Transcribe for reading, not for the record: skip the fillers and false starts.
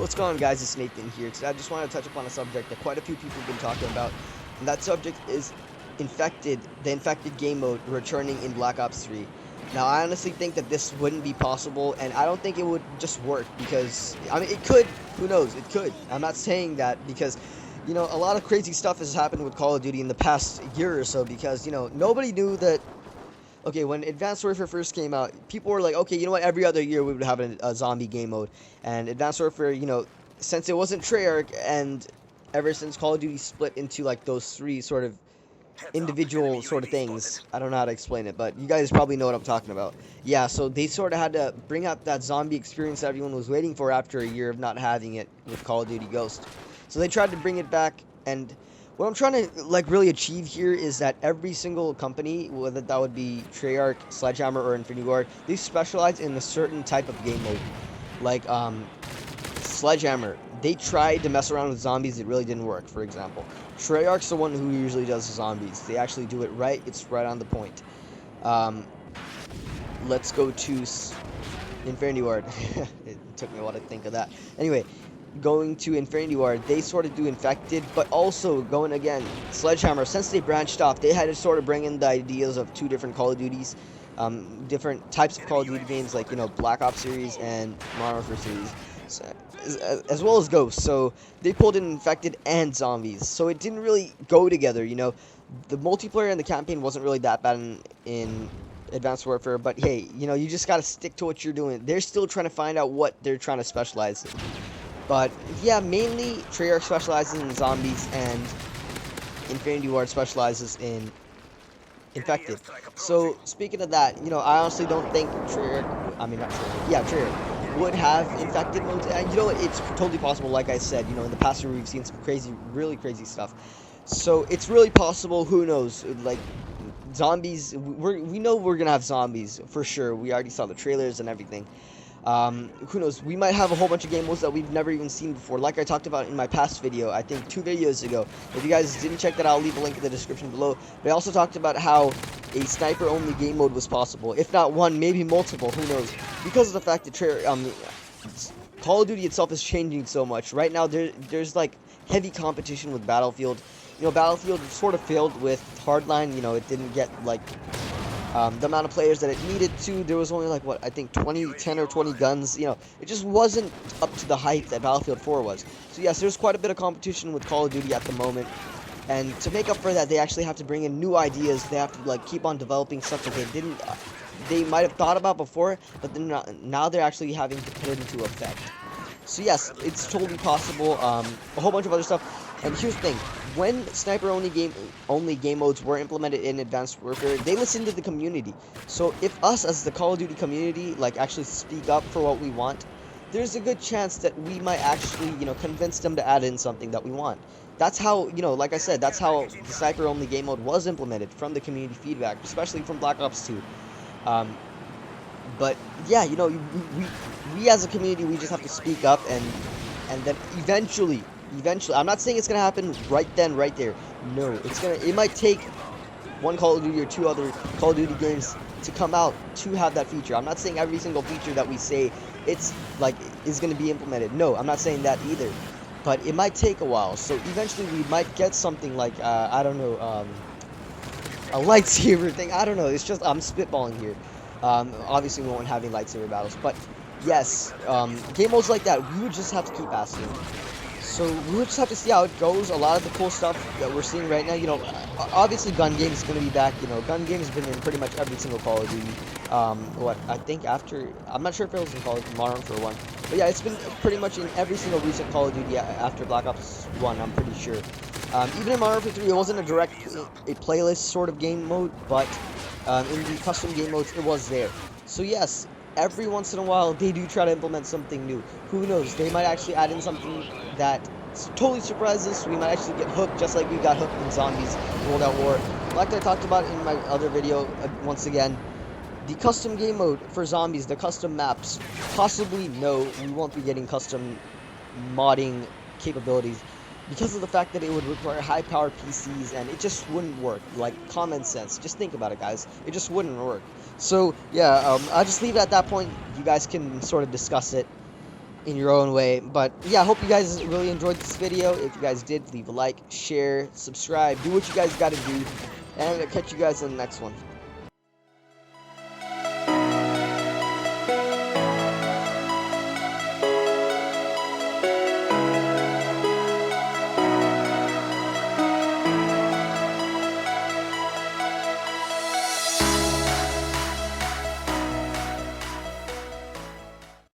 What's going on, guys? It's Nathan here. Today I just want to touch upon a subject that quite a few people have been talking about, and that subject is the infected game mode returning in Black Ops 3. Now, I honestly think that this wouldn't be possible, and I don't think it would just work because, I mean, it could. Who knows? It could. I'm not saying that because, a lot of crazy stuff has happened with Call of Duty in the past year or so because, nobody knew that. Okay, when Advanced Warfare first came out, people were like, okay, you know what, every other year we would have a zombie game mode. And Advanced Warfare, since it wasn't Treyarch, and ever since Call of Duty split into, like, those three sort of individual sort of things, I don't know how to explain it, but you guys probably know what I'm talking about. Yeah, so they sort of had to bring out that zombie experience that everyone was waiting for after a year of not having it with Call of Duty Ghost. So they tried to bring it back, and what I'm trying to really achieve here is that every single company, whether that would be Treyarch, Sledgehammer, or Infinity Ward, they specialize in a certain type of game mode. Like Sledgehammer, they tried to mess around with zombies, it really didn't work. For example, Treyarch's the one who usually does the zombies. They actually do it right. It's right on the point. Let's go to Infinity Ward. It took me a while to think of that. Anyway, going to Infinity Ward, they sort of do Infected, but also going again, Sledgehammer, since they branched off, they had to sort of bring in the ideas of two different Call of Duties, different types of Call of Duty games, like, Black Ops series and Modern Warfare series, so, as well as Ghosts. So they pulled in Infected and Zombies, so it didn't really go together. The multiplayer and the campaign wasn't really that bad in Advanced Warfare, but hey, you just gotta stick to what you're doing. They're still trying to find out what they're trying to specialize in. But yeah, mainly Treyarch specializes in zombies and Infinity Ward specializes in Infected. So speaking of that, I honestly don't think Treyarch would have Infected modes. And it's totally possible. Like I said, in the past year we've seen some really crazy stuff. So it's really possible. Who knows? Like zombies, we know we're gonna have zombies for sure. We already saw the trailers and everything. Who knows, we might have a whole bunch of game modes that we've never even seen before, like I talked about in my past video, I think 2 videos ago. If you guys didn't check that out, I'll leave a link in the description below. But I also talked about how a sniper-only game mode was possible, if not one, maybe multiple, who knows, because of the fact that Call of Duty itself is changing so much. Right now, there's like heavy competition with Battlefield. Battlefield sort of failed with Hardline. It didn't get like the amount of players that it needed to. There was only like, I think 10 or 20 guns. It just wasn't up to the height that Battlefield 4 was. So yes, there's quite a bit of competition with Call of Duty at the moment. And to make up for that, they actually have to bring in new ideas. They have to keep on developing stuff that they might have thought about before, but now they're actually having to put it into effect. So yes, it's totally possible. A whole bunch of other stuff. And here's the thing, when sniper-only game modes were implemented in Advanced Warfare, they listened to the community. So if us as the Call of Duty community, actually speak up for what we want, there's a good chance that we might actually, convince them to add in something that we want. That's how, like I said, that's how the sniper-only game mode was implemented, from the community feedback, especially from Black Ops 2. But yeah, we as a community, we just have to speak up, and then eventually, I'm not saying it's gonna happen right then, right there. No, it might take one Call of Duty or 2 other Call of Duty games to come out to have that feature. I'm not saying every single feature that we say is gonna be implemented. No, I'm not saying that either. But it might take a while. So eventually we might get something like I don't know, a lightsaber thing. I don't know. It's just I'm spitballing here. Obviously we won't have any lightsaber battles, but yes, game modes like that, we would just have to keep asking. So we'll just have to see how it goes. A lot of the cool stuff that we're seeing right now, obviously gun games is going to be back. Gun games have been in pretty much every single Call of Duty. I think after, I'm not sure if it was in Call of Duty Modern Warfare 1. But yeah, it's been pretty much in every single recent Call of Duty after Black Ops 1, I'm pretty sure. Even in Modern Warfare 3, it wasn't a playlist sort of game mode, but in the custom game modes, it was there. So yes, every once in a while, they do try to implement something new. Who knows? They might actually add in something that totally surprises us. We might actually get hooked, just like we got hooked in Zombies World at War. Like I talked about in my other video, once again, the custom game mode for Zombies, the custom maps, possibly no, we won't be getting custom modding capabilities because of the fact that it would require high-powered PCs, and it just wouldn't work. Like, common sense. Just think about it, guys. It just wouldn't work. So, yeah, I'll just leave it at that point. You guys can sort of discuss it. in your own way. But yeah, I hope you guys really enjoyed this video. If you guys did, leave a like, share, subscribe, do what you guys got to do, and I'll catch you guys in the next one.